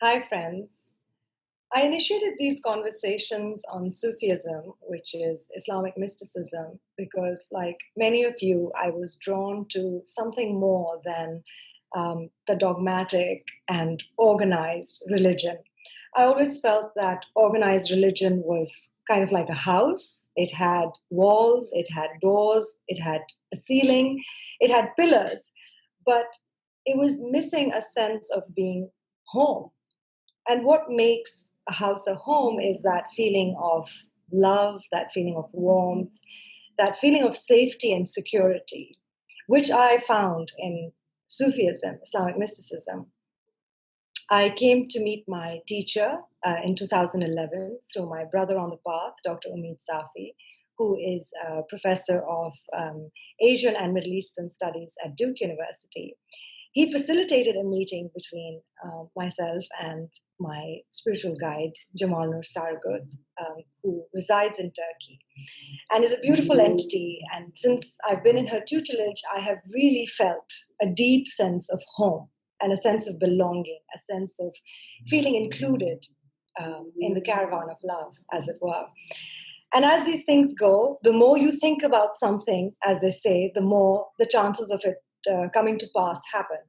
Hi, friends. I initiated these conversations on Sufism, which is Islamic mysticism, because, like many of you, I was drawn to something more than the dogmatic and organized religion. I always felt that organized religion was kind of like a house. It had walls, it had doors, it had a ceiling, it had pillars, but it was missing a sense of being home. And what makes a house a home is that feeling of love, that feeling of warmth, that feeling of safety and security, which I found in Sufism, Islamic mysticism. I came to meet my teacher in 2011 through my brother on the path, Dr. Umid Safi, who is a professor of Asian and Middle Eastern studies at Duke University. He facilitated a meeting between myself and my spiritual guide, Jamal Nur Sargut, who resides in Turkey and is a beautiful entity. And since I've been in her tutelage, I have really felt a deep sense of home and a sense of belonging, a sense of feeling included in the caravan of love, as it were. And as these things go, the more you think about something, as they say, the more the chances of it coming to pass happen.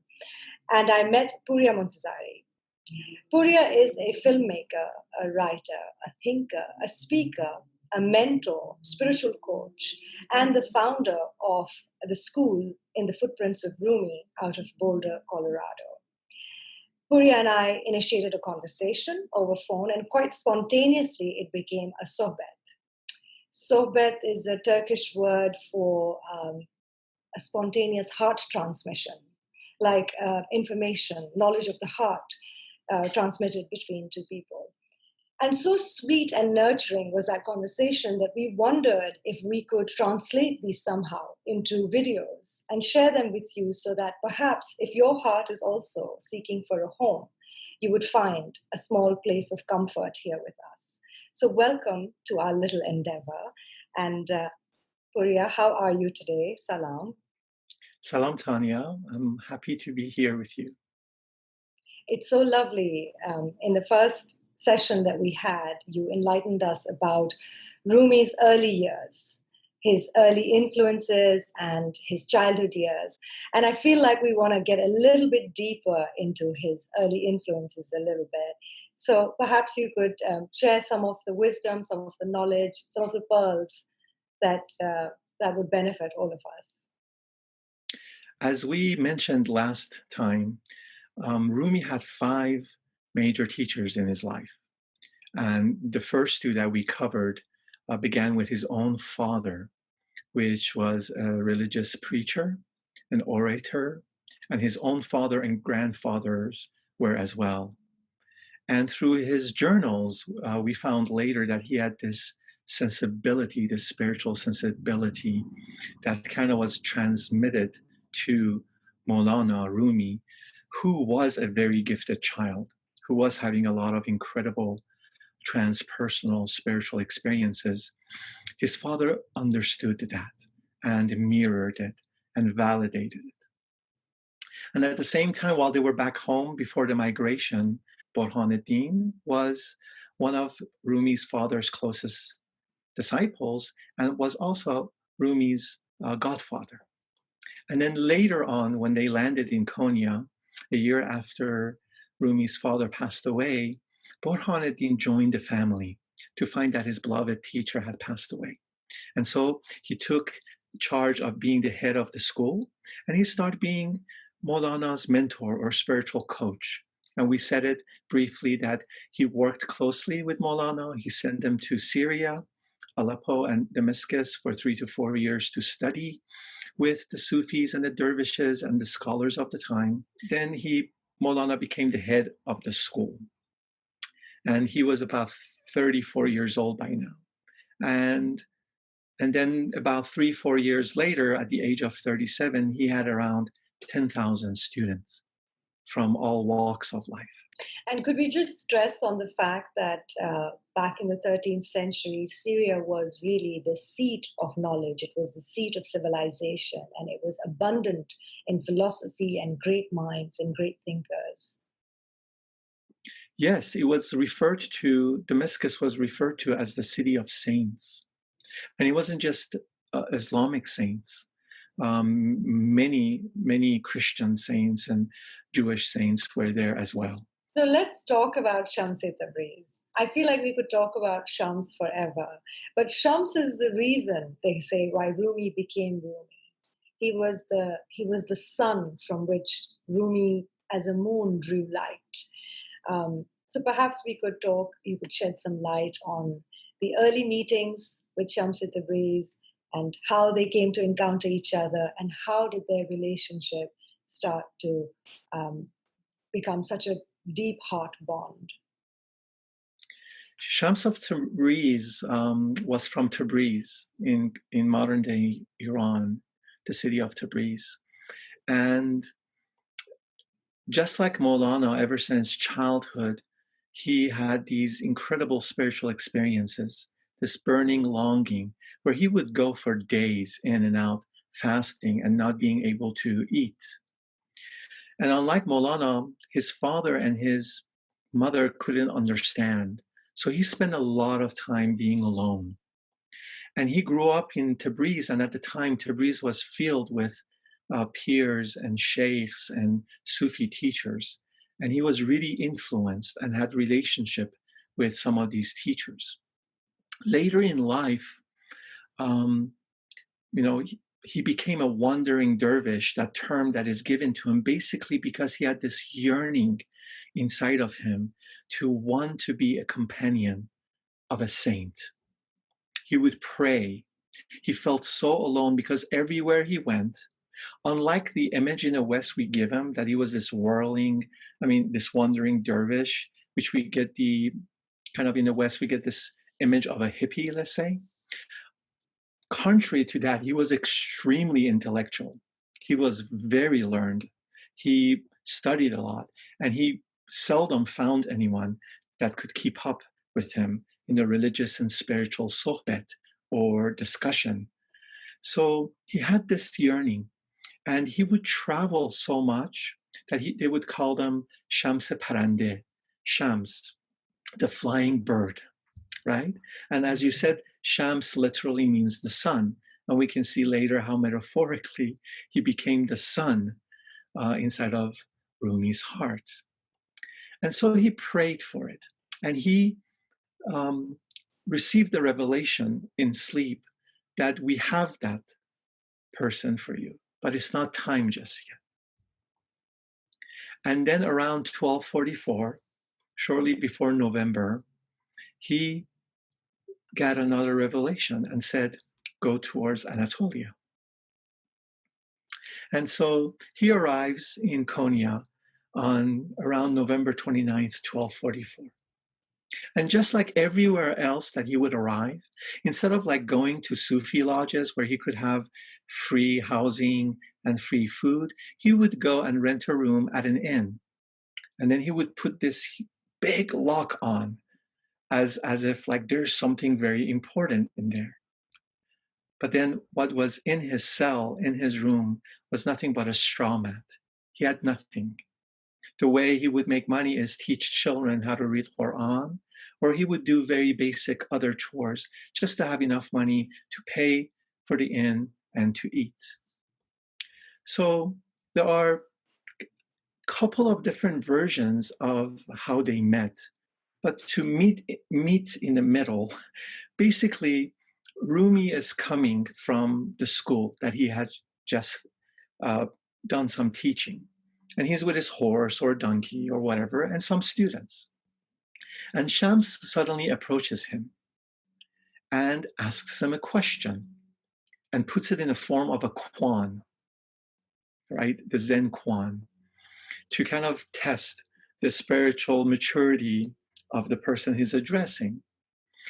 And I met Pouria Montazeri. Pouria is a filmmaker, a writer, a thinker, a speaker, a mentor, spiritual coach, and the founder of the school in the footprints of Rumi out of Boulder, Colorado. Pouria and I initiated a conversation over phone, and quite spontaneously it became a sohbet. Sohbet is a Turkish word for a spontaneous heart transmission, like information, knowledge of the heart transmitted between two people. And so sweet and nurturing was that conversation that we wondered if we could translate these somehow into videos and share them with you so that perhaps if your heart is also seeking for a home, you would find a small place of comfort here with us. So welcome to our little endeavor. And Pouria, how are you today? Salam. Salam, Tanya. I'm happy to be here with you. It's so lovely. In the first session that we had, you enlightened us about Rumi's early years, his early influences and his childhood years. And I feel like we want to get a little bit deeper into his early influences a little bit. So perhaps you could share some of the wisdom, some of the knowledge, some of the pearls that would benefit all of us. As we mentioned last time, Rumi had 5 major teachers in his life. And the first 2 that we covered began with his own father, which was a religious preacher, an orator, and his own father and grandfathers were as well. And through his journals, we found later that he had this sensibility, this spiritual sensibility that kind of was transmitted to Mawlana Rumi, who was a very gifted child, who was having a lot of incredible transpersonal spiritual experiences. His father understood that and mirrored it and validated it. And at the same time, while they were back home before the migration, Burhanuddin was one of Rumi's father's closest disciples and was also Rumi's godfather. And then later on, when they landed in Konya, a year after Rumi's father passed away, Burhanuddin joined the family to find that his beloved teacher had passed away. And so he took charge of being the head of the school, and he started being Maulana's mentor or spiritual coach. And we said it briefly that he worked closely with Maulana. He sent them to Syria, Aleppo, and Damascus for 3 to 4 years to study with the Sufis and the dervishes and the scholars of the time. Then Maulana became the head of the school. And he was about 34 years old by now. And then about 3-4 years later, at the age of 37, he had around 10,000 students from all walks of life. And could we just stress on the fact that back in the 13th century, Syria was really the seat of knowledge. It was the seat of civilization, and it was abundant in philosophy and great minds and great thinkers. Yes, it was referred to, Damascus was referred to as the city of saints. And it wasn't just Islamic saints. Many Christian saints and Jewish saints were there as well. So let's talk about Shams Tabriz. I feel like we could talk about Shams forever, but Shams is the reason, they say, why Rumi became Rumi. He was the sun from which Rumi, as a moon, drew light. So perhaps you could shed some light on the early meetings with Shams Tabriz and how they came to encounter each other and how did their relationship start to become such a deep heart bond. Shams of Tabriz was from Tabriz in modern day Iran, the city of Tabriz. And just like Mawlana, ever since childhood, he had these incredible spiritual experiences, this burning longing, where he would go for days in and out, fasting and not being able to eat. And unlike Mawlana, his father and his mother couldn't understand. So he spent a lot of time being alone. And he grew up in Tabriz, and at the time, Tabriz was filled with peers and sheikhs and Sufi teachers. And he was really influenced and had relationship with some of these teachers. Later in life, um, he became a wandering dervish, that term that is given to him basically because he had this yearning inside of him to want to be a companion of a saint. He would pray. He felt so alone because everywhere he went, unlike the image in the West we give him, that he was this this wandering dervish, which we get the kind of in the West, we get this image of a hippie, let's say. Contrary to that, he was extremely intellectual. He was very learned. He studied a lot, and he seldom found anyone that could keep up with him in the religious and spiritual sohbet or discussion. So he had this yearning, and he would travel so much that they would call them Shams Parande, Shams, the flying bird, right? And as you said, Shams literally means the sun. And we can see later how metaphorically he became the sun inside of Rumi's heart. And so he prayed for it. And he received the revelation in sleep that we have that person for you, but it's not time just yet. And then around 1244, shortly before November, he got another revelation and said, go towards Anatolia. And so he arrives in Konya on around November 29th, 1244. And just like everywhere else that he would arrive, instead of like going to Sufi lodges where he could have free housing and free food, he would go and rent a room at an inn. And then he would put this big lock on as if like there's something very important in there. But then what was in his cell, in his room, was nothing but a straw mat. He had nothing. The way he would make money is teach children how to read Quran, or he would do very basic other chores just to have enough money to pay for the inn and to eat. So there are a couple of different versions of how they met, but to meet in the middle, basically, Rumi is coming from the school that he had just done some teaching. And he's with his horse or donkey or whatever, and some students. And Shams suddenly approaches him and asks him a question and puts it in the form of a koan, right? The Zen koan, to kind of test the spiritual maturity of the person he's addressing.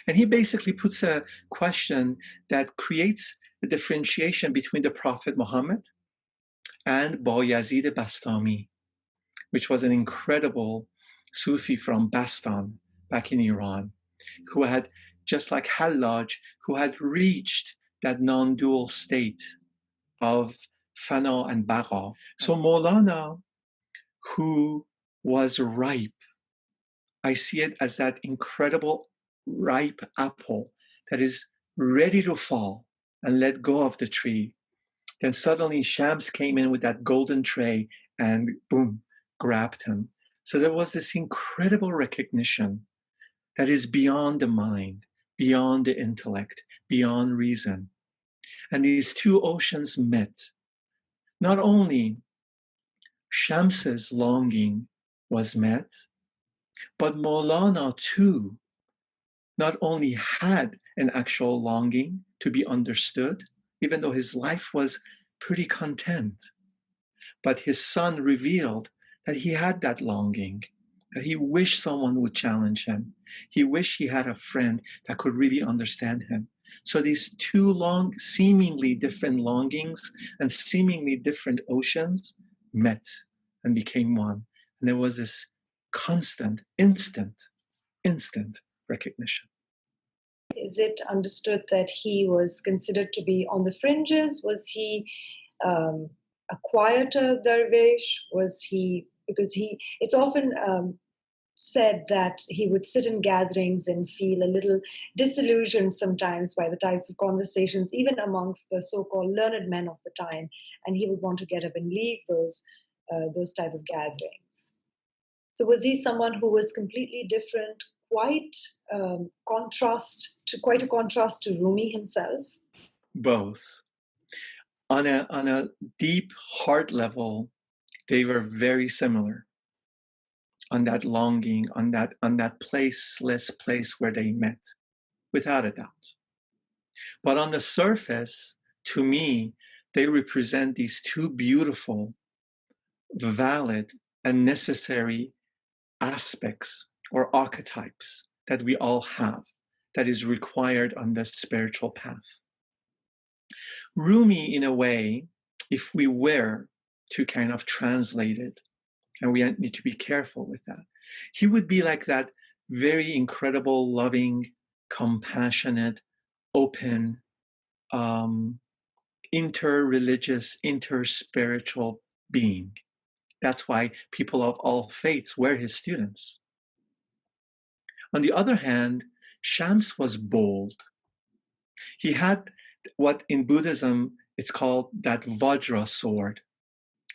And he basically puts a question that creates a differentiation between the Prophet Muhammad and Bayazid Bastami, which was an incredible Sufi from Bastan back in Iran, who had, just like Hallaj, who had reached that non-dual state of Fana and Baqa. So Maulana, who was ripe I see it as that incredible ripe apple that is ready to fall and let go of the tree. Then suddenly Shams came in with that golden tray and boom, grabbed him. So there was this incredible recognition that is beyond the mind, beyond the intellect, beyond reason. And these two oceans met. Not only Shams's longing was met, but Maulana too not only had an actual longing to be understood, even though his life was pretty content, but his son revealed that he had that longing, that he wished someone would challenge him. He wished he had a friend that could really understand him. So these two seemingly different longings and seemingly different oceans met and became one. And there was this constant, instant recognition. Is it understood that he was considered to be on the fringes? Was he a quieter dervish? Was he, because it's often said that he would sit in gatherings and feel a little disillusioned sometimes by the types of conversations, even amongst the so-called learned men of the time, and he would want to get up and leave those type of gatherings. So was he someone who was completely different, quite a contrast to Rumi himself? Both. On a deep heart level, they were very similar. On that longing, on that placeless place where they met, without a doubt. But on the surface, to me, they represent these two beautiful, valid, and necessary aspects or archetypes that we all have, that is required on the spiritual path. Rumi, in a way, if we were to kind of translate it, and we need to be careful with that, he would be like that very incredible, loving, compassionate, open, inter-religious, inter-spiritual being. That's why people of all faiths were his students. On the other hand, Shams was bold. He had what in Buddhism it's called that Vajra sword.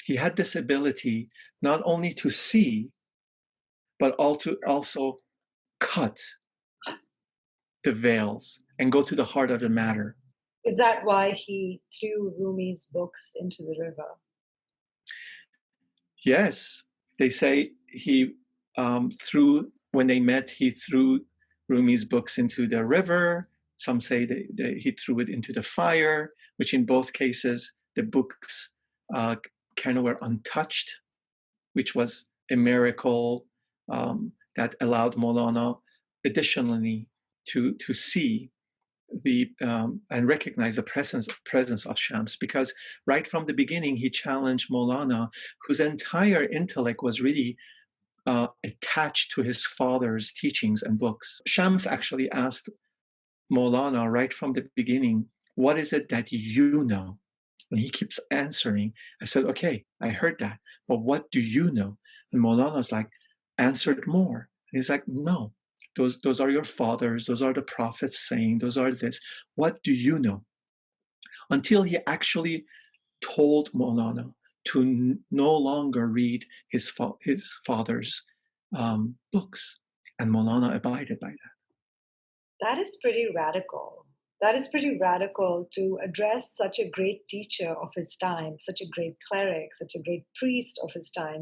He had this ability not only to see, but also cut the veils and go to the heart of the matter. Is that why he threw Rumi's books into the river? Yes, they say he when they met, he threw Rumi's books into the river. Some say he threw it into the fire, which in both cases, the books kind of were untouched, which was a miracle that allowed Maulana additionally to see and recognize the presence of Shams, because right from the beginning he challenged Maulana, whose entire intellect was really attached to his father's teachings and books. Shams actually asked Maulana right from the beginning, "What is it that you know?" And he keeps answering. I said, "Okay, I heard that, but what do you know?" And Maulana's like, "Answered more." And he's like, "No, those are your fathers, those are the prophets saying, those are this. What do you know?" Until he actually told Maulana to no longer read his father's books. And Maulana abided by that. That is pretty radical. That is pretty radical to address such a great teacher of his time, such a great cleric, such a great priest of his time,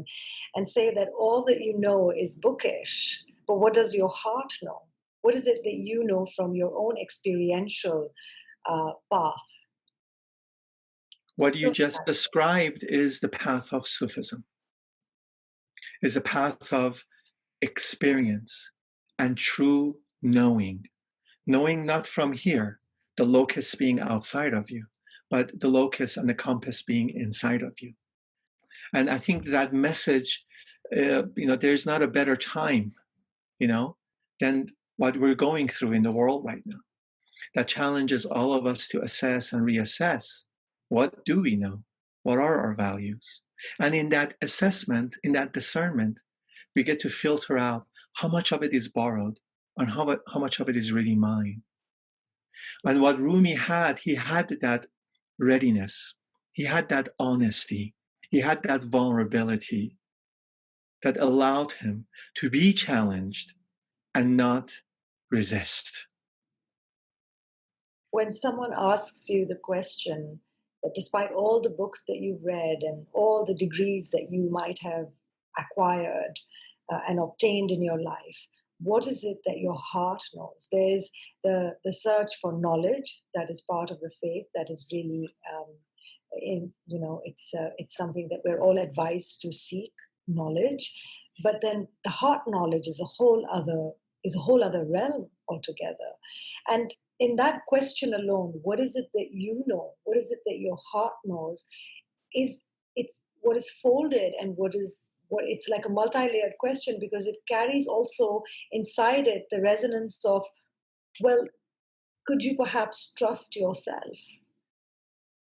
and say that all that you know is bookish, but what does your heart know? What is it that you know from your own experiential path? What you So just described is the path of Sufism, is a path of experience and true knowing. Knowing not from here, the locus being outside of you, but the locus and the compass being inside of you. And I think that message, there's not a better time, than what we're going through in the world right now. That challenges all of us to assess and reassess. What do we know? What are our values? And in that assessment, in that discernment, we get to filter out how much of it is borrowed, and how much of it is really mine. And what Rumi had, he had that readiness, he had that honesty, he had that vulnerability that allowed him to be challenged and not resist. When someone asks you the question that despite all the books that you've read and all the degrees that you might have acquired and obtained in your life, what is it that your heart knows? There's the search for knowledge that is part of the faith, that is really, it's something that we're all advised to seek knowledge. But then the heart knowledge is a whole other realm altogether. And in that question alone, what is it that you know? What is it that your heart knows? Is it what is folded, and what it's like a multi-layered question, because it carries also inside it the resonance of, well, could you perhaps trust yourself?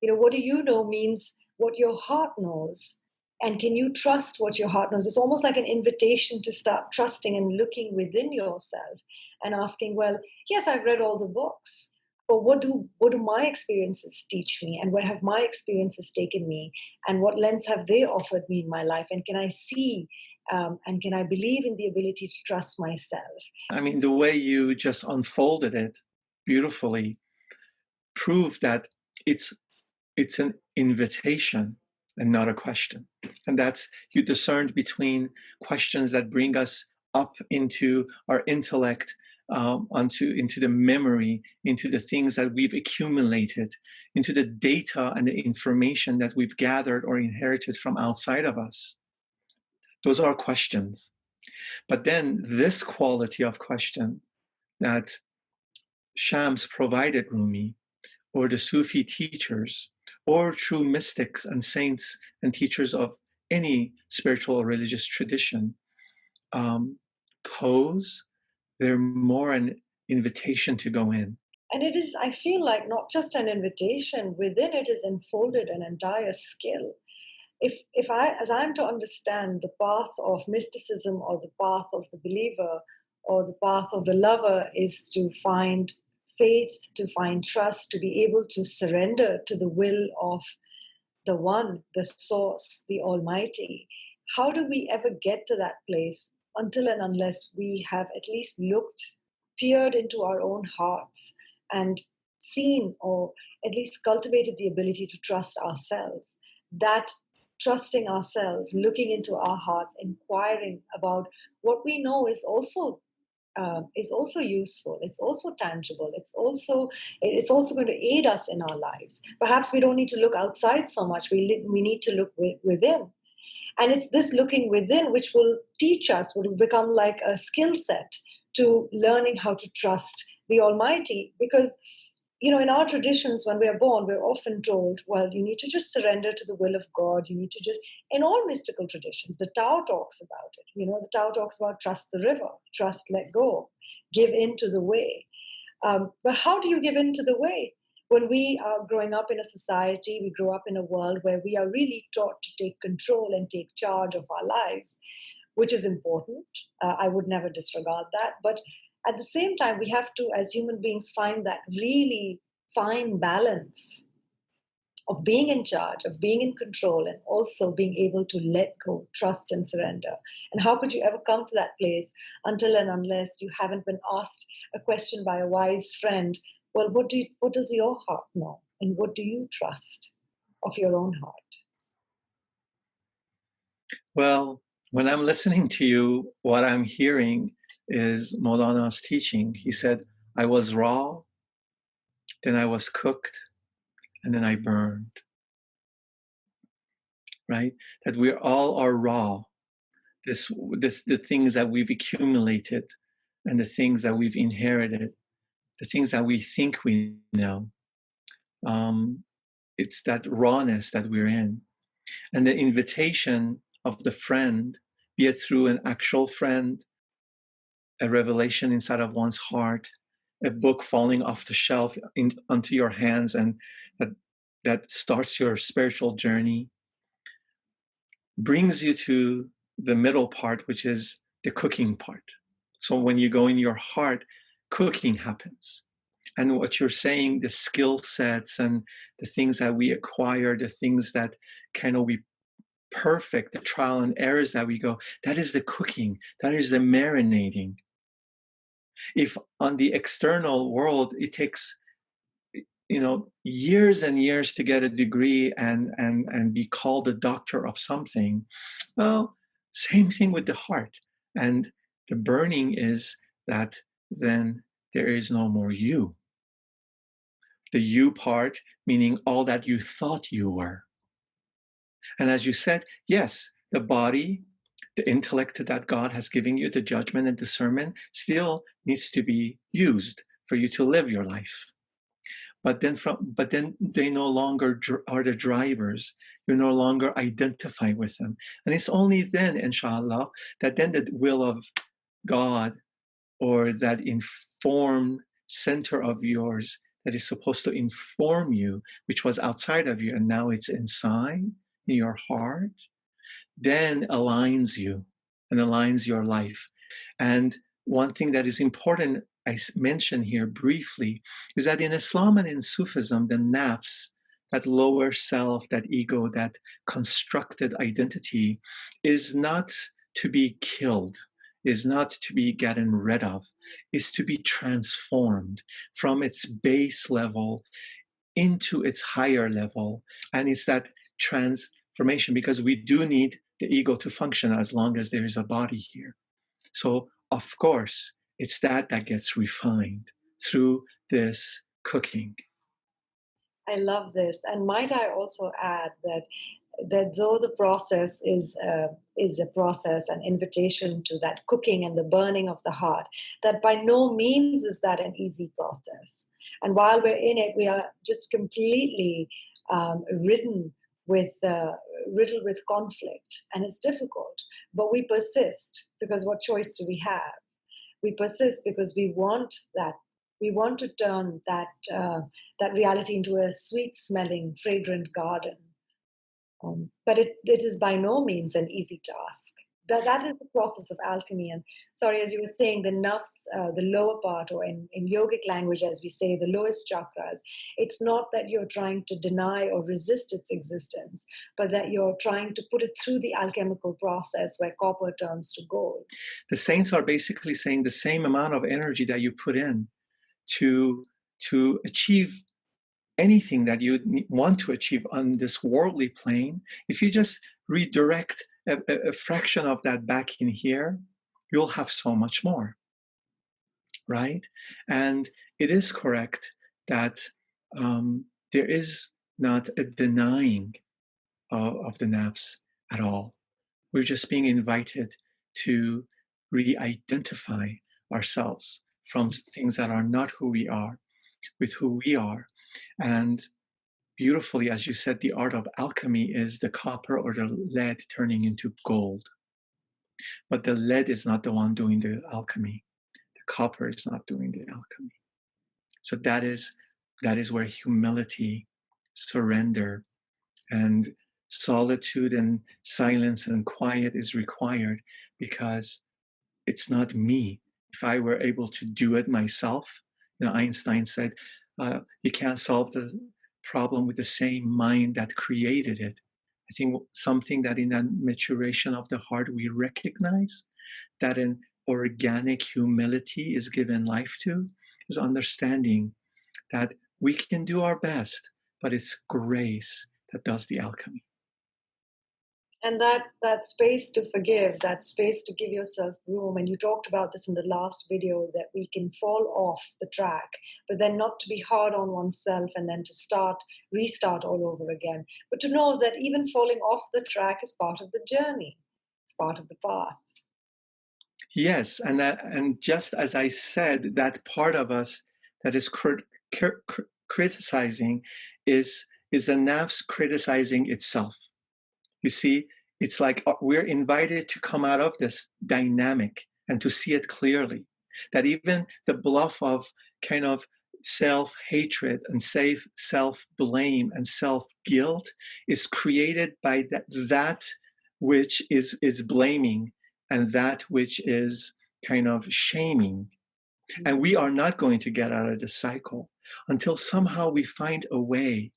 What do you know means what your heart knows. And can you trust what your heart knows? It's almost like an invitation to start trusting and looking within yourself and asking, well, yes, I've read all the books, but what do my experiences teach me? And where have my experiences taken me? And what lens have they offered me in my life? And can I see and can I believe in the ability to trust myself? I mean, the way you just unfolded it beautifully proved that it's an invitation and not a question. And that's, you discerned between questions that bring us up into our intellect, into the memory, into the things that we've accumulated, into the data and the information that we've gathered or inherited from outside of us. Those are questions. But then this quality of question that Shams provided Rumi, or the Sufi teachers, or true mystics and saints and teachers of any spiritual or religious tradition, pose, they're more an invitation to go in. And it is, I feel like, not just an invitation, within it is enfolded an entire skill. If I, as I'm to understand the path of mysticism, or the path of the believer, or the path of the lover, is to find faith, to find trust, to be able to surrender to the will of the one, the source, the Almighty. How do we ever get to that place until and unless we have at least peered into our own hearts and seen, or at least cultivated the ability to trust ourselves? That trusting ourselves, looking into our hearts, inquiring about what we know is also useful. It's also tangible. It's also going to aid us in our lives. Perhaps we don't need to look outside so much. We need to look within. And it's this looking within which will teach us, will become like a skill set to learning how to trust the Almighty. Because, in our traditions, when we are born, we're often told, well, you need to just surrender to the will of God. You need to just, in all mystical traditions, the Tao talks about it. The Tao talks about trust the river, trust, let go, give in to the way. But how do you give in to the way? When we are growing up in a society, we grow up in a world where we are really taught to take control and take charge of our lives, which is important. I would never disregard that. But at the same time, we have to, as human beings, find that really fine balance of being in charge, of being in control, and also being able to let go, trust, and surrender. And how could you ever come to that place until and unless you haven't been asked a question by a wise friend? Well, what does your heart know? And what do you trust of your own heart? Well, when I'm listening to you, what I'm hearing is Mawlana's teaching. He said, I was raw, then I was cooked, and then I burned. Right? That we all are raw. The things that we've accumulated and the things that we've inherited, the things that we think we know. It's that rawness that we're in. And the invitation of the friend, be it through an actual friend, a revelation inside of one's heart, a book falling off the shelf onto your hands, and that starts your spiritual journey, brings you to the middle part, which is the cooking part. So when you go in your heart, cooking happens. And what you're saying, the skill sets and the things that we acquire, the things that kind of we perfect, the trial and errors that we go, that is the cooking, that is the marinating. If on the external world, it takes years and years to get a degree and be called a doctor of something, well, same thing with the heart. And the burning is that then there is no more you. The you part, meaning all that you thought you were. And as you said, yes, the body, the intellect that God has given you, the judgment and discernment, still needs to be used for you to live your life. But then they no longer are the drivers. You no longer identify with them. And it's only then, inshallah, that then the will of God or that informed center of yours that is supposed to inform you, which was outside of you and now it's inside in your heart, then aligns you and aligns your life. And one thing that is important, I mentioned here briefly, is that in Islam and in Sufism, the nafs, that lower self, that ego, that constructed identity, is not to be killed, is not to be gotten rid of, is to be transformed from its base level into its higher level. And it's that transformation, because we do need the ego to function as long as there is a body here. So, of course, it's that gets refined through this cooking. I love this. And might I also add that though the process is a process, an invitation to that cooking and the burning of the heart, that by no means is that an easy process. And while we're in it, we are just completely ridden with riddled with conflict, and it's difficult. But we persist because what choice do we have? We persist because we want that. We want to turn that reality into a sweet-smelling, fragrant garden. But it is by no means an easy task. That is the process of alchemy. And sorry, as you were saying, the nafs, the lower part, or in yogic language, as we say, the lowest chakras, it's not that you're trying to deny or resist its existence, but that you're trying to put it through the alchemical process where copper turns to gold. The saints are basically saying the same amount of energy that you put in to achieve anything that you want to achieve on this worldly plane, if you just redirect a fraction of that back in here, you'll have so much more, right? And it is correct that there is not a denying of the nafs at all. We're just being invited to re-identify ourselves from things that are not who we are with who we are. And beautifully, as you said, the art of alchemy is the copper or the lead turning into gold. But the lead is not the one doing the alchemy. The copper is not doing the alchemy. So that is where humility, surrender, and solitude and silence and quiet is required, because it's not me. If I were able to do it myself, Einstein said, you can't solve the problem with the same mind that created it. I think something that in that maturation of the heart we recognize that an organic humility is given life to is understanding that we can do our best, but it's grace that does the alchemy. And that space to forgive, that space to give yourself room, and you talked about this in the last video, that we can fall off the track, but then not to be hard on oneself and then to restart all over again, but to know that even falling off the track is part of the journey. It's part of the path. Yes, and just as I said, that part of us that is criticizing is the nafs criticizing itself. You see, it's like we're invited to come out of this dynamic and to see it clearly. That even the bluff of kind of self-hatred and self-blame and self-guilt is created by that which is blaming and that which is kind of shaming. And we are not going to get out of this cycle until somehow we find a way,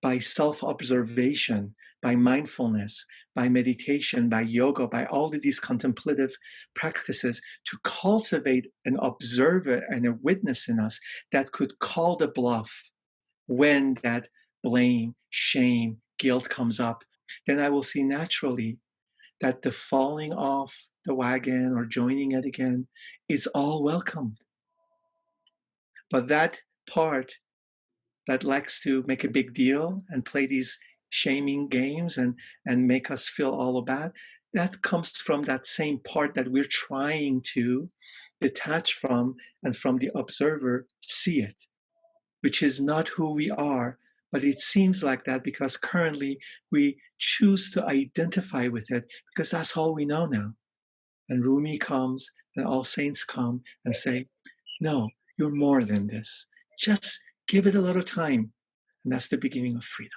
by self-observation, by mindfulness, by meditation, by yoga, by all of these contemplative practices, to cultivate an observer and a witness in us that could call the bluff when that blame, shame, guilt comes up. Then I will see naturally that the falling off the wagon or joining it again is all welcomed. But that part that likes to make a big deal and play these shaming games and make us feel all bad, that comes from that same part that we're trying to detach from, and from the observer see it, which is not who we are. But it seems like that because currently we choose to identify with it because that's all we know now. And Rumi comes and all saints come and say, no, you're more than this. Just give it a little time. And that's the beginning of freedom.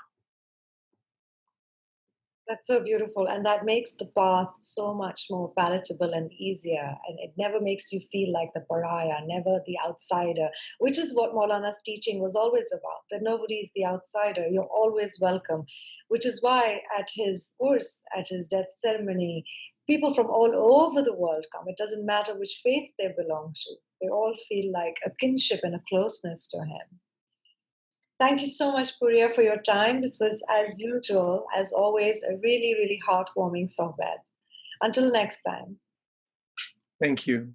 That's so beautiful. And that makes the path so much more palatable and easier. And it never makes you feel like the pariah, never the outsider, which is what Maulana's teaching was always about, that nobody's the outsider. You're always welcome, which is why at his course, at his death ceremony, people from all over the world come. It doesn't matter which faith they belong to. They all feel like a kinship and a closeness to him. Thank you so much, Pouria, for your time. This was, as usual, as always, a really, really heartwarming sohbet. Until next time. Thank you.